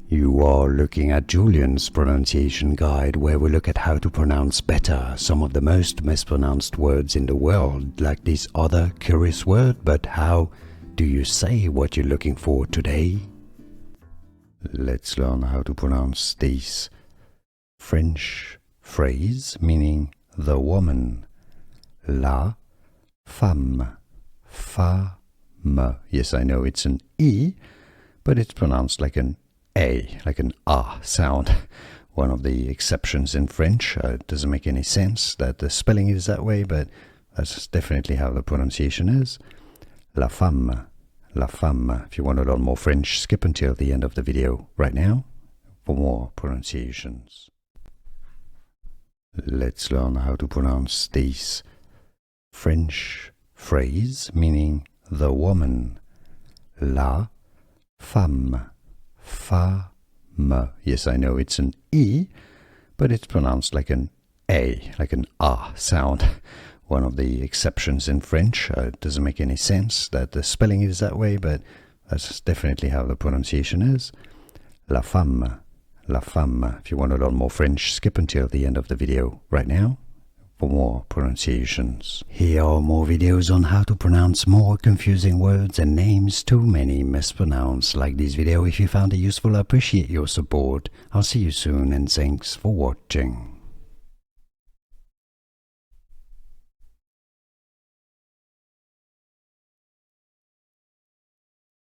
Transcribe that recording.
You are looking at Julian's pronunciation guide, where we look at how to pronounce better some of the most mispronounced words in the world, like this other curious word. But how do you say what you're looking for today? Let's learn how to pronounce this French phrase meaning the woman. La femme. Femme. Yes, I know it's an E, but it's pronounced like an A, like an A sound. One of the exceptions in French. It doesn't make any sense that the spelling is that way, but that's definitely how the pronunciation is. La femme. La femme. If you want to learn more French, skip until the end of the video right now for more pronunciations. Let's learn how to pronounce this French phrase meaning the woman. La femme. Femme. Yes, I know it's an E, but it's pronounced like an A, like an A sound. One of the exceptions in French. It doesn't make any sense that the spelling is that way, but that's definitely how the pronunciation is. La femme. La femme. If you want to learn more French, skip until the end of the video right now for more pronunciations. Here are more videos on how to pronounce more confusing words and names too many mispronounced. Like this video if you found it useful. I appreciate your support. I'll see you soon and thanks for watching.